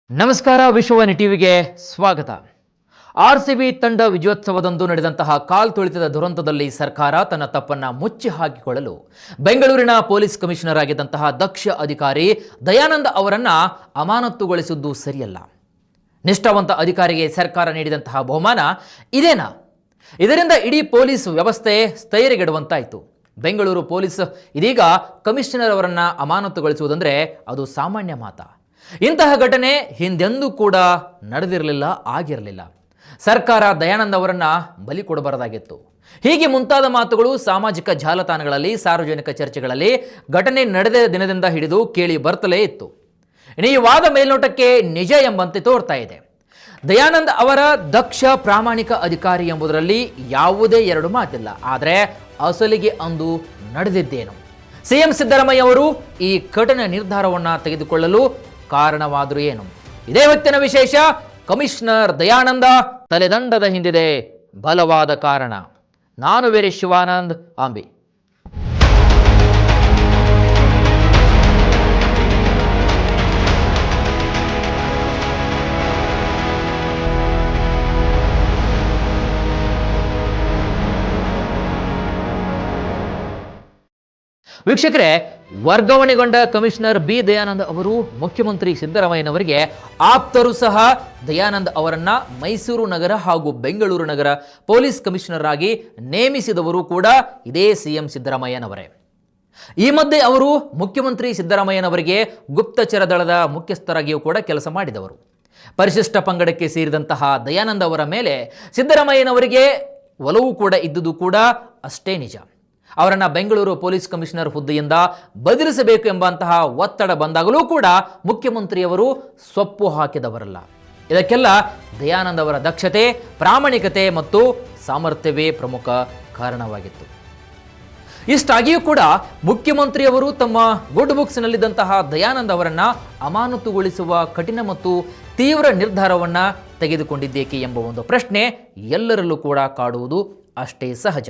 ನಮಸ್ಕಾರ. ವಿಶ್ವವಾಣಿ ಟಿವಿಗೆ ಸ್ವಾಗತ. ಆರ್ಸಿಬಿ ತಂಡ ವಿಜಯೋತ್ಸವದಂದು ನಡೆದಂತಹ ಕಾಲ್ತುಳಿತದ ದುರಂತದಲ್ಲಿ ಸರ್ಕಾರ ತನ್ನ ತಪ್ಪನ್ನ ಮುಚ್ಚಿ ಹಾಕಿಕೊಳ್ಳಲು ಬೆಂಗಳೂರಿನ ಪೊಲೀಸ್ ಕಮಿಷನರ್ ಆಗಿದ್ದಂತಹ ದಕ್ಷ ಅಧಿಕಾರಿ ದಯಾನಂದ್ ಅವರನ್ನ ಅಮಾನತುಗೊಳಿಸಿದ್ದು ಸರಿಯಲ್ಲ. ನಿಷ್ಠಾವಂತ ಅಧಿಕಾರಿಗೆ ಸರ್ಕಾರ ನೀಡಿದಂತಹ ಬಹುಮಾನ ಇದೇನಾ? ಇದರಿಂದ ಇಡೀ ಪೊಲೀಸ್ ವ್ಯವಸ್ಥೆ ಸ್ಥೈರ್ಯಗೆಡುವಂತಾಯಿತು. ಬೆಂಗಳೂರು ಪೊಲೀಸ್ ಇದೀಗ ಕಮಿಷನರ್ ಅವರನ್ನ ಅಮಾನತುಗೊಳಿಸುವುದಂದ್ರೆ ಅದು ಸಾಮಾನ್ಯ ಮಾತಾ? ಇಂತಹ ಘಟನೆ ಹಿಂದೆಂದೂ ಕೂಡ ನಡೆದಿರಲಿಲ್ಲ, ಆಗಿರಲಿಲ್ಲ. ಸರ್ಕಾರ ದಯಾನಂದ್ ಅವರನ್ನ ಬಲಿ ಕೊಡಬಾರದಾಗಿತ್ತು. ಹೀಗೆ ಮುಂತಾದ ಮಾತುಗಳು ಸಾಮಾಜಿಕ ಜಾಲತಾಣಗಳಲ್ಲಿ, ಸಾರ್ವಜನಿಕ ಚರ್ಚೆಗಳಲ್ಲಿ ಘಟನೆ ನಡೆದ ದಿನದಿಂದ ಹಿಡಿದು ಕೇಳಿ ಬರ್ತಲೇ ಇತ್ತು. ಈ ವಾದ ಮೇಲ್ನೋಟಕ್ಕೆ ನಿಜ ಎಂಬಂತೆ ತೋರ್ತಾ ಇದೆ. ದಯಾನಂದ್ ಅವರ ದಕ್ಷ ಪ್ರಾಮಾಣಿಕ ಅಧಿಕಾರಿ ಎಂಬುದರಲ್ಲಿ ಯಾವುದೇ ಎರಡು ಮಾತಿಲ್ಲ. ಆದರೆ ಅಸಲಿಗೆ ಅಂದು ನಡೆದಿದ್ದೇನು? ಸಿಎಂ ಸಿದ್ದರಾಮಯ್ಯ ಅವರು ಈ ಕಠಿಣ ನಿರ್ಧಾರವನ್ನು ತೆಗೆದುಕೊಳ್ಳಲು ಕಾರಣವಾದರೂ ಏನು? ಇದೇ ಹೊತ್ತಿನ ವಿಶೇಷ. ಕಮಿಷನರ್ ದಯಾನಂದ ತಲೆದಂಡದ ಹಿಂದಿದೆ ಬಲವಾದ ಕಾರಣ. ನಾನು ಬೇರೆ ಶಿವಾನಂದ್ ಆಂಬಿ. ವೀಕ್ಷಕರೇ, ವರ್ಗಾವಣೆಗೊಂಡ ಕಮಿಷನರ್ ಬಿ ದಯಾನಂದ್ ಅವರು ಮುಖ್ಯಮಂತ್ರಿ ಸಿದ್ದರಾಮಯ್ಯನವರಿಗೆ ಆಪ್ತರು ಸಹ. ದಯಾನಂದ್ ಅವರನ್ನ ಮೈಸೂರು ನಗರ ಹಾಗೂ ಬೆಂಗಳೂರು ನಗರ ಪೊಲೀಸ್ ಕಮಿಷನರ್ ಆಗಿ ನೇಮಿಸಿದವರು ಕೂಡ ಇದೇ ಸಿಎಂ ಸಿದ್ದರಾಮಯ್ಯನವರೇ. ಈ ಮಧ್ಯೆ ಅವರು ಮುಖ್ಯಮಂತ್ರಿ ಸಿದ್ದರಾಮಯ್ಯನವರಿಗೆ ಗುಪ್ತಚರ ದಳದ ಮುಖ್ಯಸ್ಥರಾಗಿಯೂ ಕೂಡ ಕೆಲಸ ಮಾಡಿದವರು. ಪರಿಶಿಷ್ಟ ಪಂಗಡಕ್ಕೆ ಸೇರಿದಂತಹ ದಯಾನಂದ್ ಅವರ ಮೇಲೆ ಸಿದ್ದರಾಮಯ್ಯನವರಿಗೆ ಒಲವು ಕೂಡ ಇದ್ದುದು ಕೂಡ ಅಷ್ಟೇ ನಿಜ. ಅವರನ್ನ ಬೆಂಗಳೂರು ಪೊಲೀಸ್ ಕಮಿಷನರ್ ಹುದ್ದೆಯಿಂದ ಬದಲಿಸಬೇಕು ಎಂಬಂತಹ ಒತ್ತಡ ಬಂದಾಗಲೂ ಕೂಡ ಮುಖ್ಯಮಂತ್ರಿಯವರು ಸೊಪ್ಪು ಹಾಕಿದವರಲ್ಲ. ಇದಕ್ಕೆಲ್ಲ ದಯಾನಂದ್ ಅವರ ದಕ್ಷತೆ, ಪ್ರಾಮಾಣಿಕತೆ ಮತ್ತು ಸಾಮರ್ಥ್ಯವೇ ಪ್ರಮುಖ ಕಾರಣವಾಗಿತ್ತು. ಇಷ್ಟಾಗಿಯೂ ಕೂಡ ಮುಖ್ಯಮಂತ್ರಿಯವರು ತಮ್ಮ ಗುಡ್ ಬುಕ್ಸ್ನಲ್ಲಿದ್ದಂತಹ ದಯಾನಂದ್ ಅವರನ್ನ ಅಮಾನತುಗೊಳಿಸುವ ಕಠಿಣ ಮತ್ತು ತೀವ್ರ ನಿರ್ಧಾರವನ್ನು ತೆಗೆದುಕೊಂಡಿದ್ದೇಕೆ ಎಂಬ ಒಂದು ಪ್ರಶ್ನೆ ಎಲ್ಲರಲ್ಲೂ ಕೂಡ ಕಾಡುವುದು ಅಷ್ಟೇ ಸಹಜ.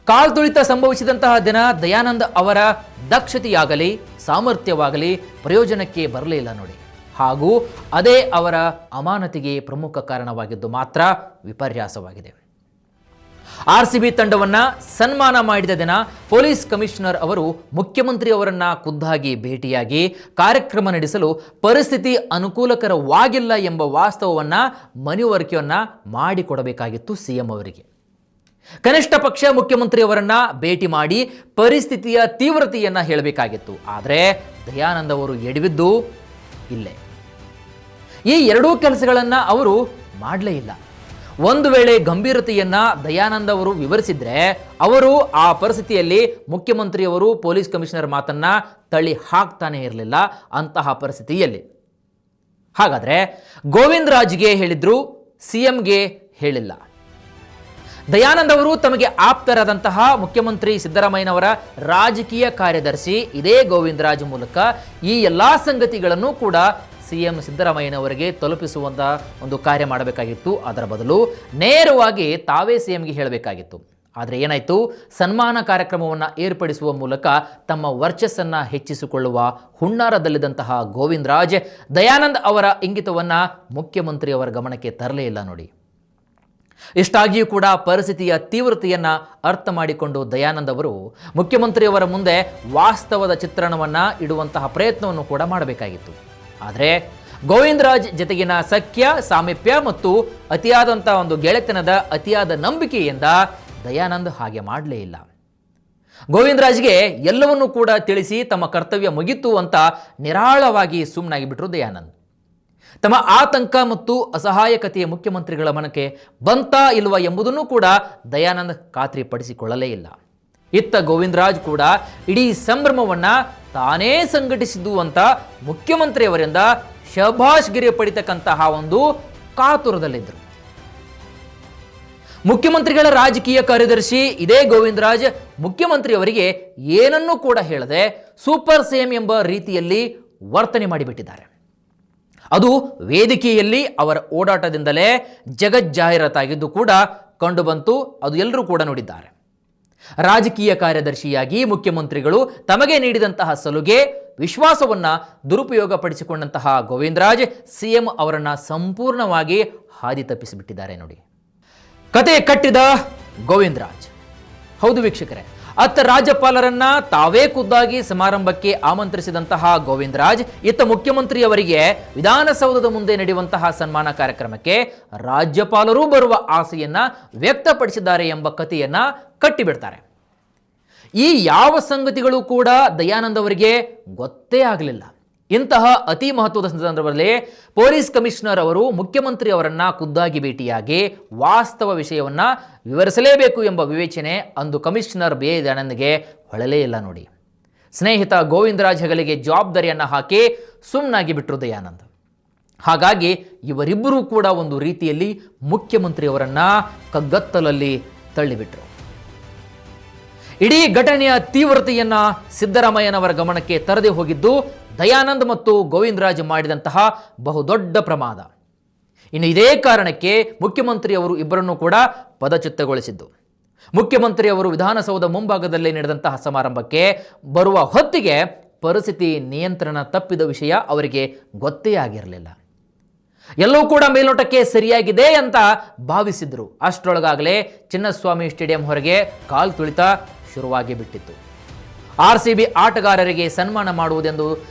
ಕಾಲ್ತುಳಿತ ಸಂಭವಿಸಿದಂತಹ ದಿನ ದಯಾನಂದ್ ಅವರ ದಕ್ಷತೆಯಾಗಲಿ ಸಾಮರ್ಥ್ಯವಾಗಲಿ ಪ್ರಯೋಜನಕ್ಕೆ ಬರಲಿಲ್ಲ ನೋಡಿ. ಹಾಗೂ ಅದೇ ಅವರ ಅಮಾನತಿಗೆ ಪ್ರಮುಖ ಕಾರಣವಾಗಿದ್ದು ಮಾತ್ರ ವಿಪರ್ಯಾಸವಾಗಿದೆ. ಆರ್ಸಿಬಿ ತಂಡವನ್ನ ಸನ್ಮಾನ ಮಾಡಿದ ದಿನ ಪೊಲೀಸ್ ಕಮಿಷನರ್ ಅವರು ಮುಖ್ಯಮಂತ್ರಿ ಅವರನ್ನ ಖುದ್ದಾಗಿ ಭೇಟಿಯಾಗಿ ಕಾರ್ಯಕ್ರಮ ನಡೆಸಲು ಪರಿಸ್ಥಿತಿ ಅನುಕೂಲಕರವಾಗಿಲ್ಲ ಎಂಬ ವಾಸ್ತವವನ್ನ ಮನವರಿಕೆಯನ್ನ ಮಾಡಿಕೊಡಬೇಕಾಗಿತ್ತು ಸಿಎಂ ಅವರಿಗೆ. ಕನಿಷ್ಠ ಪಕ್ಷ ಮುಖ್ಯಮಂತ್ರಿಯವರನ್ನ ಭೇಟಿ ಮಾಡಿ ಪರಿಸ್ಥಿತಿಯ ತೀವ್ರತೆಯನ್ನ ಹೇಳಬೇಕಾಗಿತ್ತು. ಆದರೆ ದಯಾನಂದ್ ಅವರು ಎಡವಿದ್ದು ಇಲ್ಲೇ. ಈ ಎರಡೂ ಕೆಲಸಗಳನ್ನ ಅವರು ಮಾಡಲೇ ಇಲ್ಲ. ಒಂದು ವೇಳೆ ಗಂಭೀರತೆಯನ್ನ ದಯಾನಂದ್ ಅವರು ವಿವರಿಸಿದ್ರೆ ಅವರು ಆ ಪರಿಸ್ಥಿತಿಯಲ್ಲಿ ಮುಖ್ಯಮಂತ್ರಿಯವರು ಪೊಲೀಸ್ ಕಮಿಷನರ್ ಮಾತನ್ನ ತಳ್ಳಿ ಹಾಕ್ತಾನೆ ಇರಲಿಲ್ಲ ಅಂತಹ ಪರಿಸ್ಥಿತಿಯಲ್ಲಿ. ಹಾಗಾದ್ರೆ ಗೋವಿಂದ್ ರಾಜ್ಗೆ ಹೇಳಿದ್ರು, ಸಿಎಂಗೆ ಹೇಳಿಲ್ಲ. ದಯಾನಂದ್ ಅವರು ತಮಗೆ ಆಪ್ತರಾದಂತಹ ಮುಖ್ಯಮಂತ್ರಿ ಸಿದ್ದರಾಮಯ್ಯನವರ ರಾಜಕೀಯ ಕಾರ್ಯದರ್ಶಿ ಇದೇ ಗೋವಿಂದ್ ರಾಜ್ ಮೂಲಕ ಈ ಎಲ್ಲ ಸಂಗತಿಗಳನ್ನು ಕೂಡ ಸಿಎಂ ಸಿದ್ದರಾಮಯ್ಯನವರಿಗೆ ತಲುಪಿಸುವಂತಹ ಒಂದು ಕಾರ್ಯ ಮಾಡಬೇಕಾಗಿತ್ತು. ಅದರ ಬದಲು ನೇರವಾಗಿ ತಾವೇ ಸಿಎಂಗೆ ಹೇಳಬೇಕಾಗಿತ್ತು. ಆದರೆ ಏನಾಯಿತು? ಸನ್ಮಾನ ಕಾರ್ಯಕ್ರಮವನ್ನು ಏರ್ಪಡಿಸುವ ಮೂಲಕ ತಮ್ಮ ವರ್ಚಸ್ಸನ್ನು ಹೆಚ್ಚಿಸಿಕೊಳ್ಳುವ ಹುನ್ನಾರದಲ್ಲಿದ್ದಂತಹ ಗೋವಿಂದ್ ರಾಜ್ ದಯಾನಂದ್ ಅವರ ಇಂಗಿತವನ್ನು ಮುಖ್ಯಮಂತ್ರಿಯವರ ಗಮನಕ್ಕೆ ತರಲೇ ಇಲ್ಲ ನೋಡಿ. ಇಷ್ಟಾಗಿಯೂ ಕೂಡ ಪರಿಸ್ಥಿತಿಯ ತೀವ್ರತೆಯನ್ನ ಅರ್ಥ ಮಾಡಿಕೊಂಡು ದಯಾನಂದ್ ಅವರು ಮುಖ್ಯಮಂತ್ರಿಯವರ ಮುಂದೆ ವಾಸ್ತವದ ಚಿತ್ರಣವನ್ನು ಇಡುವಂತಹ ಪ್ರಯತ್ನವನ್ನು ಕೂಡ ಮಾಡಬೇಕಾಗಿತ್ತು. ಆದರೆ ಗೋವಿಂದ್ ರಾಜ್ ಜೊತೆಗಿನ ಸಖ್ಯ, ಸಾಮೀಪ್ಯ ಮತ್ತು ಅತಿಯಾದಂಥ ಒಂದು ಗೆಳೆತನದ ಅತಿಯಾದ ನಂಬಿಕೆಯಿಂದ ದಯಾನಂದ್ ಹಾಗೆ ಮಾಡಲೇ ಇಲ್ಲ. ಗೋವಿಂದ್ ರಾಜ್ಗೆ ಎಲ್ಲವನ್ನೂ ಕೂಡ ತಿಳಿಸಿ ತಮ್ಮ ಕರ್ತವ್ಯ ಮುಗಿತು ಅಂತ ನಿರಾಳವಾಗಿ ಸುಮ್ಮನಾಗಿ ಬಿಟ್ಟರು ದಯಾನಂದ್. ತಮ್ಮ ಆತಂಕ ಮತ್ತು ಅಸಹಾಯಕತೆಯ ಮುಖ್ಯಮಂತ್ರಿಗಳ ಮನಕ್ಕೆ ಬಂತಾ ಇಲ್ವಾ ಎಂಬುದನ್ನು ಕೂಡ ದಯಾನಂದ್ ಖಾತ್ರಿಪಡಿಸಿಕೊಳ್ಳಲೇ ಇಲ್ಲ. ಇತ್ತ ಗೋವಿಂದ್ ರಾಜ್ ಕೂಡ ಇಡೀ ಸಂಭ್ರಮವನ್ನ ತಾನೇ ಸಂಘಟಿಸಿದ್ದು ಅಂತ ಮುಖ್ಯಮಂತ್ರಿಯವರಿಂದ ಶಭಾಷ್ಗಿರಿ ಪಡಿತಕ್ಕಂತಹ ಒಂದು ಕಾತುರದಲ್ಲಿದ್ದರು. ಮುಖ್ಯಮಂತ್ರಿಗಳ ರಾಜಕೀಯ ಕಾರ್ಯದರ್ಶಿ ಇದೇ ಗೋವಿಂದ್ ರಾಜ್ ಮುಖ್ಯಮಂತ್ರಿಯವರಿಗೆ ಏನನ್ನೂ ಕೂಡ ಹೇಳದೆ ಸೂಪರ್ ಸಿಎಂ ಎಂಬ ರೀತಿಯಲ್ಲಿ ವರ್ತನೆ ಮಾಡಿಬಿಟ್ಟಿದ್ದಾರೆ. ಅದು ವೇದಿಕೆಯಲ್ಲಿ ಅವರ ಓಡಾಟದಿಂದಲೇ ಜಗಜ್ಜಾಹೀರಾತಾಗಿದ್ದು ಕೂಡ ಕಂಡುಬಂತು. ಅದು ಎಲ್ಲರೂ ಕೂಡ ನೋಡಿದ್ದಾರೆ. ರಾಜಕೀಯ ಕಾರ್ಯದರ್ಶಿಯಾಗಿ ಮುಖ್ಯಮಂತ್ರಿಗಳು ತಮಗೆ ನೀಡಿದಂತಹ ಸಲುಗೆ ವಿಶ್ವಾಸವನ್ನ ದುರುಪಯೋಗಪಡಿಸಿಕೊಂಡಂತಹ ಗೋವಿಂದರಾಜ್ ಸಿಎಂ ಅವರನ್ನ ಸಂಪೂರ್ಣವಾಗಿ ಹಾದಿ ತಪ್ಪಿಸಿಬಿಟ್ಟಿದ್ದಾರೆ ನೋಡಿ. ಕತೆ ಕಟ್ಟಿದ ಗೋವಿಂದರಾಜ್. ಹೌದು ವೀಕ್ಷಕರೇ, ಅತ್ತ ರಾಜ್ಯಪಾಲರನ್ನ ತಾವೇ ಖುದ್ದಾಗಿ ಸಮಾರಂಭಕ್ಕೆ ಆಮಂತ್ರಿಸಿದಂತಹ ಗೋವಿಂದರಾಜ್ ಇತ್ತ ಮುಖ್ಯಮಂತ್ರಿಯವರಿಗೆ ವಿಧಾನಸೌಧದ ಮುಂದೆ ನಡೆಯುವಂತಹ ಸನ್ಮಾನ ಕಾರ್ಯಕ್ರಮಕ್ಕೆ ರಾಜ್ಯಪಾಲರು ಬರುವ ಆಸೆಯನ್ನ ವ್ಯಕ್ತಪಡಿಸಿದ್ದಾರೆ ಎಂಬ ಕಥೆಯನ್ನ ಕಟ್ಟಿಬಿಡ್ತಾರೆ. ಈ ಯಾವ ಸಂಗತಿಗಳು ಕೂಡ ದಯಾನಂದ್ ಅವರಿಗೆ ಗೊತ್ತೇ ಆಗಲಿಲ್ಲ. ಇಂತಹ ಅತಿ ಮಹತ್ವದ ಸಂದರ್ಭದಲ್ಲಿ ಪೊಲೀಸ್ ಕಮಿಷನರ್ ಅವರು ಮುಖ್ಯಮಂತ್ರಿ ಅವರನ್ನ ಖುದ್ದಾಗಿ ಭೇಟಿಯಾಗಿ ವಾಸ್ತವ ವಿಷಯವನ್ನ ವಿವರಿಸಲೇಬೇಕು ಎಂಬ ವಿವೇಚನೆ ಅಂದು ಕಮಿಷನರ್ ಬಿ ದಯಾನಂದ್ಗೆ ಹೊಳಲೇ ಇಲ್ಲ ನೋಡಿ. ಸ್ನೇಹಿತ ಗೋವಿಂದರಾಜ್ ಹೆಗಲಿಗೆ ಜವಾಬ್ದಾರಿಯನ್ನ ಹಾಕಿ ಸುಮ್ಮನಾಗಿ ಬಿಟ್ಟರು ದಯಾನಂದ್. ಹಾಗಾಗಿ ಇವರಿಬ್ಬರೂ ಕೂಡ ಒಂದು ರೀತಿಯಲ್ಲಿ ಮುಖ್ಯಮಂತ್ರಿ ಅವರನ್ನ ಕಗ್ಗತ್ತಲಲ್ಲಿ ತಳ್ಳಿಬಿಟ್ರು. ಇಡೀ ಘಟನೆಯ ತೀವ್ರತೆಯನ್ನ ಸಿದ್ದರಾಮಯ್ಯನವರ ಗಮನಕ್ಕೆ ತರದೆ ಹೋಗಿದ್ದು ದಯಾನಂದ್ ಮತ್ತು ಗೋವಿಂದರಾಜ್ ಮಾಡಿದಂತಹ ಬಹುದೊಡ್ಡ ಪ್ರಮಾದ. ಇನ್ನು ಇದೇ ಕಾರಣಕ್ಕೆ ಮುಖ್ಯಮಂತ್ರಿಯವರು ಇಬ್ಬರನ್ನು ಕೂಡ ಪದಚ್ಯುತಗೊಳಿಸಿದ್ದು. ಮುಖ್ಯಮಂತ್ರಿಯವರು ವಿಧಾನಸೌಧ ಮುಂಭಾಗದಲ್ಲಿ ನಡೆದಂತಹ ಸಮಾರಂಭಕ್ಕೆ ಬರುವ ಹೊತ್ತಿಗೆ ಪರಿಸ್ಥಿತಿ ನಿಯಂತ್ರಣ ತಪ್ಪಿದ ವಿಷಯ ಅವರಿಗೆ ಗೊತ್ತೇ ಆಗಿರಲಿಲ್ಲ. ಎಲ್ಲವೂ ಕೂಡ ಮೇಲ್ನೋಟಕ್ಕೆ ಸರಿಯಾಗಿದೆ ಅಂತ ಭಾವಿಸಿದ್ರು. ಅಷ್ಟರೊಳಗಾಗಲೇ ಚಿನ್ನಸ್ವಾಮಿ ಸ್ಟೇಡಿಯಂ ಹೊರಗೆ ಕಾಲ್ ತುಳಿತ ಶುರುವಾಗಿ ಬಿಟ್ಟಿತ್ತು. RCB ಆಟಗಾರರಿಗೆ ಸನ್ಮಾನ ಮಾಡುವುದೆಂದು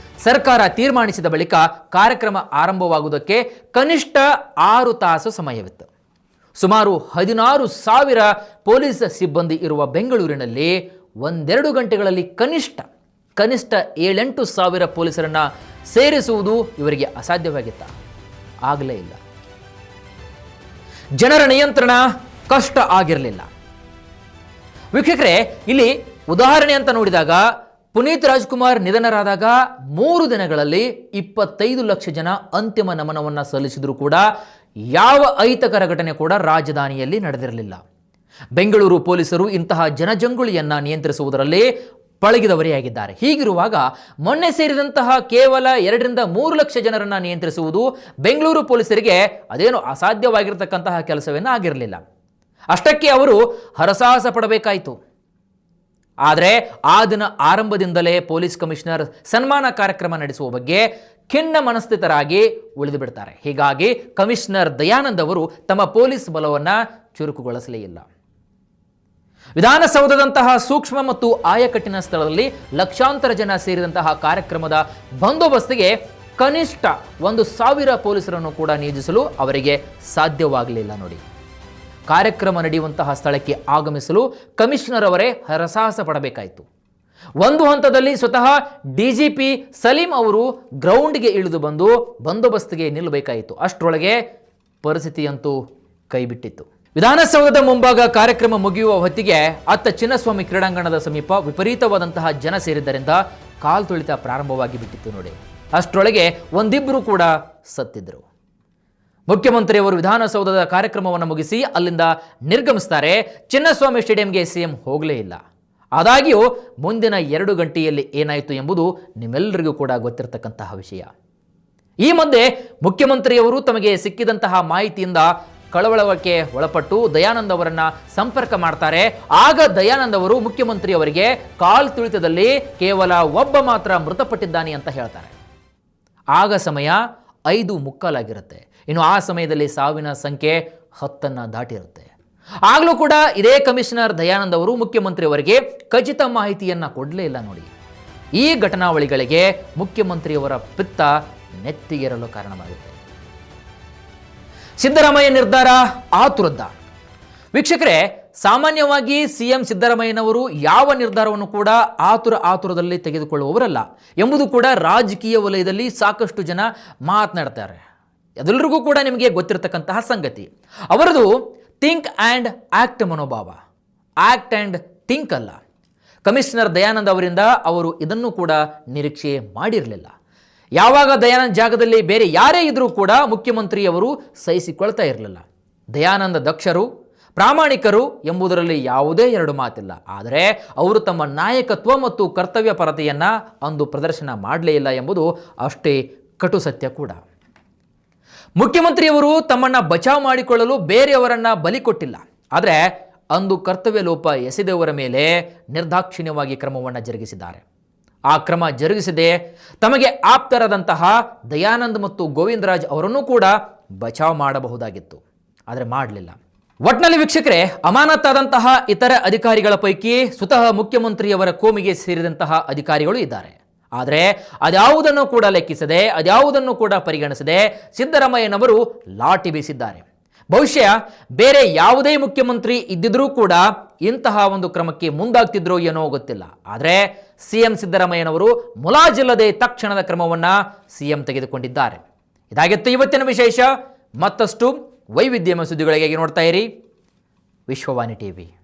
ಸರ್ಕಾರ ತೀರ್ಮಾನಿಸಿದ ಬಳಿಕ ಕಾರ್ಯಕ್ರಮ ಆರಂಭವಾಗುವುದಕ್ಕೆ ಕನಿಷ್ಠ 6 ತಾಸು ಸಮಯವಿತ್ತು. ಸುಮಾರು 16,000 ಪೊಲೀಸ್ ಸಿಬ್ಬಂದಿ ಇರುವ ಬೆಂಗಳೂರಿನಲ್ಲಿ 1-2 ಗಂಟೆಗಳಲ್ಲಿ ಕನಿಷ್ಠ 7-8 ಸಾವಿರ ಪೊಲೀಸರನ್ನ ಸೇರಿಸುವುದು ಇವರಿಗೆ ಅಸಾಧ್ಯವಾಗಿತ್ತ? ಆಗಲೇ ಇಲ್ಲ. ಜನರ ನಿಯಂತ್ರಣ ಕಷ್ಟ ಆಗಿರಲಿಲ್ಲ. ವೀಕ್ಷಕರೇ, ಇಲ್ಲಿ ಉದಾಹರಣೆ ಅಂತ ನೋಡಿದಾಗ ಪುನೀತ್ ರಾಜ್ಕುಮಾರ್ ನಿಧನರಾದಾಗ 3 ದಿನಗಳಲ್ಲಿ 25 ಲಕ್ಷ ಜನ ಅಂತಿಮ ನಮನವನ್ನು ಸಲ್ಲಿಸಿದ್ರು ಕೂಡ ಯಾವ ಅಹಿತಕರ ಘಟನೆ ಕೂಡ ರಾಜಧಾನಿಯಲ್ಲಿ ನಡೆದಿರಲಿಲ್ಲ. ಬೆಂಗಳೂರು ಪೊಲೀಸರು ಇಂತಹ ಜನಜಂಗುಳಿಯನ್ನ ನಿಯಂತ್ರಿಸುವುದರಲ್ಲಿ ಪಳಗಿದವರೇ ಆಗಿದ್ದಾರೆ. ಹೀಗಿರುವಾಗ ಮೊನ್ನೆ ಸೇರಿದಂತಹ ಕೇವಲ 2-3 ಲಕ್ಷ ಜನರನ್ನ ನಿಯಂತ್ರಿಸುವುದು ಬೆಂಗಳೂರು ಪೊಲೀಸರಿಗೆ ಅದೇನು ಅಸಾಧ್ಯವಾಗಿರತಕ್ಕಂತಹ ಕೆಲಸವೇನೂ ಆಗಿರಲಿಲ್ಲ. ಅಷ್ಟಕ್ಕೆ ಅವರು ಹರಸಾಹಸ ಪಡಬೇಕಾಯಿತು. ಆದರೆ ಆ ದಿನ ಆರಂಭದಿಂದಲೇ ಪೊಲೀಸ್ ಕಮಿಷನರ್ ಸನ್ಮಾನ ಕಾರ್ಯಕ್ರಮ ನಡೆಸುವ ಬಗ್ಗೆ ಖಿನ್ನ ಮನಸ್ಥಿತರಾಗಿ ಉಳಿದು ಬಿಡ್ತಾರೆ. ಹೀಗಾಗಿ ಕಮಿಷನರ್ ದಯಾನಂದ್ ಅವರು ತಮ್ಮ ಪೊಲೀಸ್ ಬಲವನ್ನು ಚುರುಕುಗೊಳಿಸಲೇ ಇಲ್ಲ. ವಿಧಾನಸೌಧದಂತಹ ಸೂಕ್ಷ್ಮ ಮತ್ತು ಆಯಕಟ್ಟಿನ ಸ್ಥಳದಲ್ಲಿ ಲಕ್ಷಾಂತರ ಜನ ಸೇರಿದಂತಹ ಕಾರ್ಯಕ್ರಮದ ಬಂದೋಬಸ್ತಿಗೆ ಕನಿಷ್ಠ 1,000 ಪೊಲೀಸರನ್ನು ಕೂಡ ನಿಯೋಜಿಸಲು ಅವರಿಗೆ ಸಾಧ್ಯವಾಗಲಿಲ್ಲ ನೋಡಿ. ಕಾರ್ಯಕ್ರಮ ನಡೆಯುವಂತಹ ಸ್ಥಳಕ್ಕೆ ಆಗಮಿಸಲು ಕಮಿಷನರ್ ಅವರೇ ಹರಸಾಹಸ ಪಡಬೇಕಾಯಿತು. ಒಂದು ಹಂತದಲ್ಲಿ ಸ್ವತಃ DGP ಸಲೀಂ ಅವರು ಗ್ರೌಂಡ್ಗೆ ಇಳಿದು ಬಂದು ಬಂದೋಬಸ್ತಿಗೆ ನಿಲ್ಲಬೇಕಾಯಿತು. ಅಷ್ಟರೊಳಗೆ ಪರಿಸ್ಥಿತಿಯಂತೂ ಕೈಬಿಟ್ಟಿತ್ತು. ವಿಧಾನಸೌಧದ ಮುಂಭಾಗ ಕಾರ್ಯಕ್ರಮ ಮುಗಿಯುವ ಹೊತ್ತಿಗೆ ಅತ್ತ ಚಿನ್ನಸ್ವಾಮಿ ಕ್ರೀಡಾಂಗಣದ ಸಮೀಪ ವಿಪರೀತವಾದಂತಹ ಜನ ಸೇರಿದ್ದರಿಂದ ಕಾಲ್ ತುಳಿತ ಪ್ರಾರಂಭವಾಗಿ ಬಿಟ್ಟಿತ್ತು ನೋಡಿ. ಅಷ್ಟರೊಳಗೆ ಒಂದಿಬ್ಬರು ಕೂಡ ಸತ್ತಿದ್ರು. ಮುಖ್ಯಮಂತ್ರಿಯವರು ವಿಧಾನಸೌಧದ ಕಾರ್ಯಕ್ರಮವನ್ನು ಮುಗಿಸಿ ಅಲ್ಲಿಂದ ನಿರ್ಗಮಿಸ್ತಾರೆ. ಚಿನ್ನಸ್ವಾಮಿ ಸ್ಟೇಡಿಯಂಗೆ ಸಿಎಂ ಹೋಗಲೇ ಇಲ್ಲ. ಆದಾಗ್ಯೂ ಮುಂದಿನ 2 ಗಂಟೆಯಲ್ಲಿ ಏನಾಯಿತು ಎಂಬುದು ನಿಮ್ಮೆಲ್ಲರಿಗೂ ಕೂಡ ಗೊತ್ತಿರತಕ್ಕಂತಹ ವಿಷಯ. ಈ ಮಧ್ಯೆ ಮುಖ್ಯಮಂತ್ರಿಯವರು ತಮಗೆ ಸಿಕ್ಕಿದಂತಹ ಮಾಹಿತಿಯಿಂದ ಕಳವಳಕ್ಕೆ ಒಳಪಟ್ಟು ದಯಾನಂದ್ ಅವರನ್ನ ಸಂಪರ್ಕ ಮಾಡ್ತಾರೆ. ಆಗ ದಯಾನಂದ್ ಅವರು ಮುಖ್ಯಮಂತ್ರಿಯವರಿಗೆ ಕಾಲ್ ತುಳಿತದಲ್ಲಿ ಕೇವಲ ಒಬ್ಬ ಮಾತ್ರ ಮೃತಪಟ್ಟಿದ್ದಾನೆ ಅಂತ ಹೇಳ್ತಾರೆ. ಆಗ ಸಮಯ 5:15 ಇನ್ನು ಆ ಸಮಯದಲ್ಲಿ ಸಾವಿನ ಸಂಖ್ಯೆ 10 ದಾಟಿರುತ್ತೆ. ಆಗಲೂ ಕೂಡ ಇದೇ ಕಮಿಷನರ್ ದಯಾನಂದ್ ಅವರು ಮುಖ್ಯಮಂತ್ರಿಯವರಿಗೆ ಖಚಿತ ಮಾಹಿತಿಯನ್ನ ಕೊಡಲೇ ಇಲ್ಲ ನೋಡಿ. ಈ ಘಟನಾವಳಿಗಳಿಗೆ ಮುಖ್ಯಮಂತ್ರಿಯವರ ಪಿತ್ತ ನೆತ್ತಿಗೇರಲು ಕಾರಣವಾಗುತ್ತೆ. ಸಿದ್ದರಾಮಯ್ಯ ನಿರ್ಧಾರ ಆತುರದ. ವೀಕ್ಷಕರೇ, ಸಾಮಾನ್ಯವಾಗಿ ಸಿಎಂ ಸಿದ್ದರಾಮಯ್ಯನವರು ಯಾವ ನಿರ್ಧಾರವನ್ನು ಕೂಡ ಆತುರದಲ್ಲಿ ತೆಗೆದುಕೊಳ್ಳುವವರಲ್ಲ ಎಂಬುದು ಕೂಡ ರಾಜಕೀಯ ವಲಯದಲ್ಲಿ ಸಾಕಷ್ಟು ಜನ ಮಾತನಾಡ್ತಾರೆ. ಅದೆಲ್ಲರಿಗೂ ಕೂಡ ನಿಮಗೆ ಗೊತ್ತಿರತಕ್ಕಂತಹ ಸಂಗತಿ. ಅವರದು ಥಿಂಕ್ ಆ್ಯಂಡ್ ಆಕ್ಟ್ ಮನೋಭಾವ, ಆಕ್ಟ್ ಆ್ಯಂಡ್ ಥಿಂಕ್ ಅಲ್ಲ. ಕಮಿಷನರ್ ದಯಾನಂದ್ ಅವರಿಂದ ಅವರು ಇದನ್ನು ಕೂಡ ನಿರೀಕ್ಷೆ ಮಾಡಿರಲಿಲ್ಲ. ಯಾವಾಗ ದಯಾನಂದ್ ಜಾಗದಲ್ಲಿ ಬೇರೆ ಯಾರೇ ಇದ್ರೂ ಕೂಡ ಮುಖ್ಯಮಂತ್ರಿಯವರು ಸಹಿಸಿಕೊಳ್ತಾ ಇರಲಿಲ್ಲ. ದಯಾನಂದ ದಕ್ಷರು, ಪ್ರಾಮಾಣಿಕರು ಎಂಬುದರಲ್ಲಿ ಯಾವುದೇ 2 ಮಾತಿಲ್ಲ. ಆದರೆ ಅವರು ತಮ್ಮ ನಾಯಕತ್ವ ಮತ್ತು ಕರ್ತವ್ಯ ಪರತೆಯನ್ನ ಅಂದು ಪ್ರದರ್ಶನ ಮಾಡಲೇ ಇಲ್ಲ ಎಂಬುದು ಅಷ್ಟೇ ಕಟು ಸತ್ಯ ಕೂಡ. ಮುಖ್ಯಮಂತ್ರಿಯವರು ತಮ್ಮನ್ನ ಬಚಾವ್ ಮಾಡಿಕೊಳ್ಳಲು ಬೇರೆಯವರನ್ನ ಬಲಿ ಕೊಟ್ಟಿಲ್ಲ. ಆದರೆ ಅಂದು ಕರ್ತವ್ಯ ಲೋಪ ಎಸೆದವರ ಮೇಲೆ ನಿರ್ದಾಕ್ಷಿಣ್ಯವಾಗಿ ಕ್ರಮವನ್ನು ಜರುಗಿಸಿದ್ದಾರೆ. ಆ ಕ್ರಮ ಜರುಗಿಸದೆ ತಮಗೆ ಆಪ್ತರಾದಂತಹ ದಯಾನಂದ್ ಮತ್ತು ಗೋವಿಂದರಾಜ್ ಅವರನ್ನು ಕೂಡ ಬಚಾವ್ ಮಾಡಬಹುದಾಗಿತ್ತು, ಆದರೆ ಮಾಡಲಿಲ್ಲ. ಒಟ್ನಲ್ಲಿ ವೀಕ್ಷಕರೇ, ಅಮಾನತಾದಂತಹ ಇತರ ಅಧಿಕಾರಿಗಳ ಪೈಕಿ ಸ್ವತಃ ಮುಖ್ಯಮಂತ್ರಿಯವರ ಕೋಮಿಗೆ ಸೇರಿದಂತಹ ಅಧಿಕಾರಿಗಳು ಇದ್ದಾರೆ. ಆದರೆ ಅದ್ಯಾವುದನ್ನು ಕೂಡ ಲೆಕ್ಕಿಸದೆ, ಅದ್ಯಾವುದನ್ನು ಕೂಡ ಪರಿಗಣಿಸದೆ ಸಿದ್ದರಾಮಯ್ಯನವರು ಲಾಠಿ ಬೀಸಿದ್ದಾರೆ. ಬಹುಶಃ ಬೇರೆ ಯಾವುದೇ ಮುಖ್ಯಮಂತ್ರಿ ಇದ್ದಿದ್ರೂ ಕೂಡ ಇಂತಹ ಒಂದು ಕ್ರಮಕ್ಕೆ ಮುಂದಾಗ್ತಿದ್ರೋ ಏನೋ ಗೊತ್ತಿಲ್ಲ. ಆದರೆ ಸಿಎಂ ಸಿದ್ದರಾಮಯ್ಯನವರು ಮುಲಾಜಿಲ್ಲದೆ ತಕ್ಷಣದ ಕ್ರಮವನ್ನು ಸಿಎಂ ತೆಗೆದುಕೊಂಡಿದ್ದಾರೆ. ಇದಾಗಿತ್ತು ಇವತ್ತಿನ ವಿಶೇಷ. ಮತ್ತಷ್ಟು ವೈವಿಧ್ಯಮಯ ಸುದ್ದಿಗಳಿಗೆ ನೋಡ್ತಾ ಇರಿ ವಿಶ್ವವಾಣಿ ಟಿವಿ.